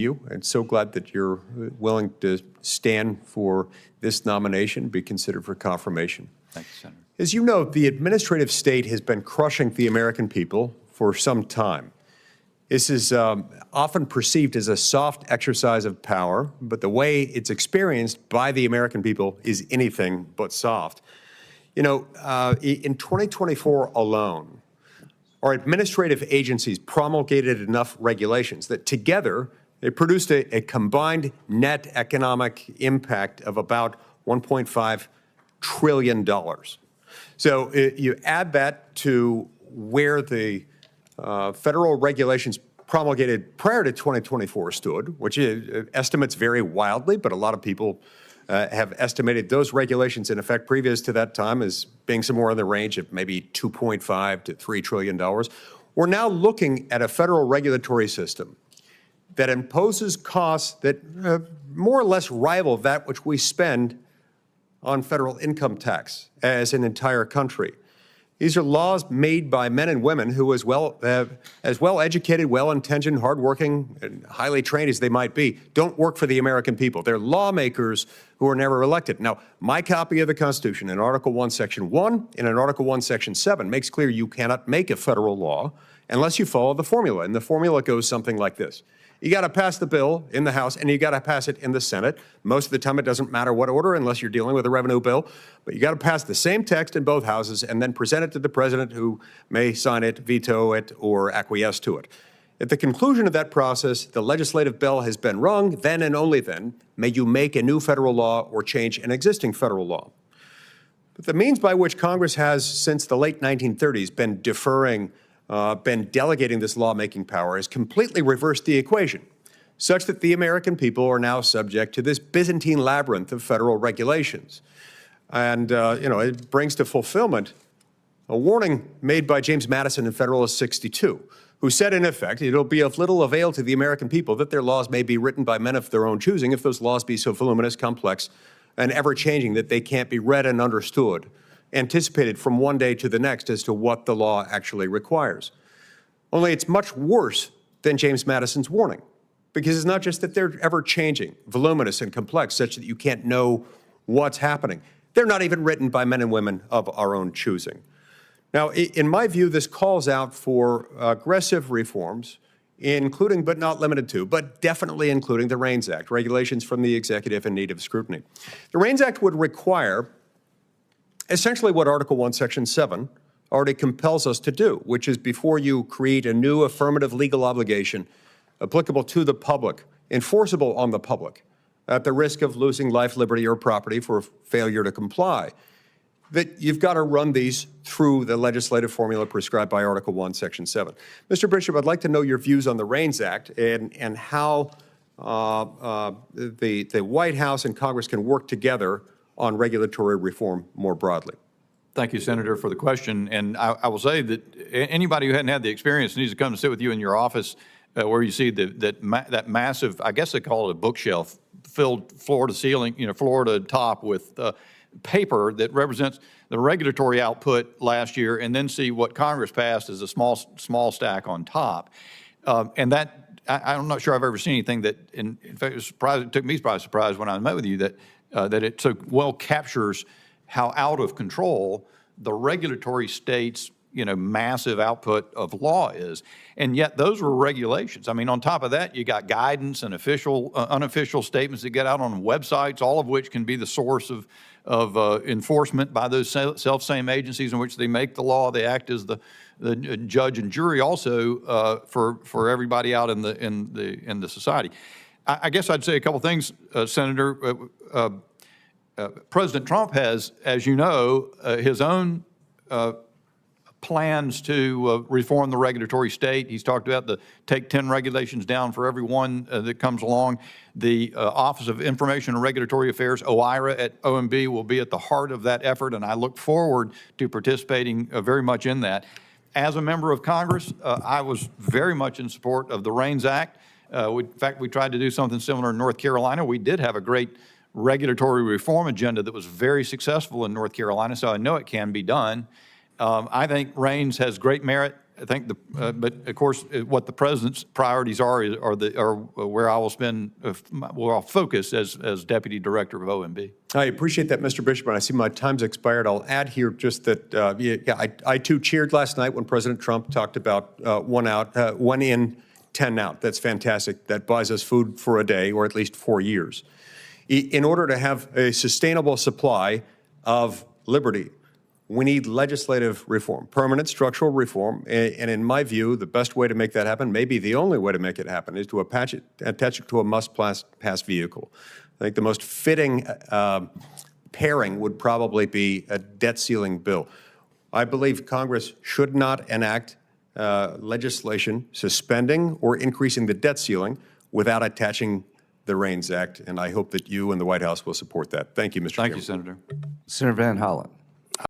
you, and so glad that you're willing to stand for this nomination, be considered for confirmation. Thank you, Senator. As you know, the administrative state has been crushing the American people for some time. This is often perceived as a soft exercise of power, but the way it's experienced by the American people is anything but soft. You know, in 2024 alone, our administrative agencies promulgated enough regulations that together they produced a combined net economic impact of about $1.5 trillion. So you add that to where the federal regulations promulgated prior to 2024 stood, which estimates vary wildly, but a lot of people have estimated those regulations in effect previous to that time as being somewhere in the range of maybe $2.5 to $3 trillion. We're now looking at a federal regulatory system that imposes costs that more or less rival that which we spend on federal income tax as an entire country. These are laws made by men and women who, as well educated, well-intentioned, hardworking, and highly trained as they might be, don't work for the American people. They're lawmakers who are never elected. Now, my copy of the Constitution in Article 1, Section 1 and in Article 1, Section 7 makes clear you cannot make a federal law unless you follow the formula. And the formula goes something like this. You got to pass the bill in the House, and you got to pass it in the Senate. Most of the time, it doesn't matter what order, unless you're dealing with a revenue bill. But you got to pass the same text in both houses, and then present it to the president, who may sign it, veto it, or acquiesce to it. At the conclusion of that process, the legislative bell has been rung. Then and only then may you make a new federal law or change an existing federal law. But the means by which Congress has, since the late 1930s, been delegating this lawmaking power has completely reversed the equation, such that the American people are now subject to this Byzantine labyrinth of federal regulations. And, it brings to fulfillment a warning made by James Madison in Federalist 62, who said, in effect, it'll be of little avail to the American people that their laws may be written by men of their own choosing if those laws be so voluminous, complex, and ever-changing that they can't be read and understood, anticipated from one day to the next as to what the law actually requires. Only it's much worse than James Madison's warning, because it's not just that they're ever-changing, voluminous, and complex, such that you can't know what's happening. They're not even written by men and women of our own choosing. Now, in my view, this calls out for aggressive reforms, including but not limited to, but definitely including the REINS Act, regulations from the executive in need of scrutiny. The REINS Act would require essentially what Article 1, Section 7 already compels us to do, which is before you create a new affirmative legal obligation applicable to the public, enforceable on the public, at the risk of losing life, liberty, or property for failure to comply, that you've got to run these through the legislative formula prescribed by Article 1, Section 7. Mr. Bishop, I'd like to know your views on the REINS Act and how the White House and Congress can work together on regulatory reform more broadly. Thank you, Senator, for the question. And I will say that anybody who hadn't had the experience needs to come and sit with you in your office where you see that massive, I guess they call it a bookshelf, filled floor to ceiling, floor to top with paper that represents the regulatory output last year, and then see what Congress passed as a small stack on top. And that, I'm not sure I've ever seen anything that, in fact, it took me by surprise when I met with you that it so well captures how out of control the regulatory state's massive output of law is. And yet those were regulations. I mean, on top of that, you got guidance and official, unofficial statements that get out on websites, all of which can be the source of enforcement by those self-same agencies in which they make the law. They act as the judge and jury also for everybody out in the society. I guess I'd say a couple things, Senator. President Trump has, as you know, his own plans to reform the regulatory state. He's talked about the take 10 regulations down for every one that comes along. The Office of Information and Regulatory Affairs, OIRA at OMB, will be at the heart of that effort, and I look forward to participating very much in that. As a member of Congress, I was very much in support of the REINS Act. In fact, we tried to do something similar in North Carolina. We did have a great regulatory reform agenda that was very successful in North Carolina, so I know it can be done. I think REINS has great merit. think but of course, what the president's priorities are where I will spend, where I'll focus as Deputy Director of OMB. I appreciate that, Mr. Bishop, and I see my time's expired. I'll add here just that, I too cheered last night when President Trump talked about one in, 10 out. That's fantastic. That buys us food for a day, or at least 4 years. In order to have a sustainable supply of liberty, we need legislative reform, permanent structural reform. And in my view, the best way to make that happen, maybe the only way to make it happen, is to attach it to a must-pass vehicle. I think the most fitting pairing would probably be a debt ceiling bill. I believe Congress should not enact legislation suspending or increasing the debt ceiling without attaching the REINS Act, and I hope that you and the White House will support that. Thank you, Mr. Chairman. Thank you, Senator. Senator Van Hollen.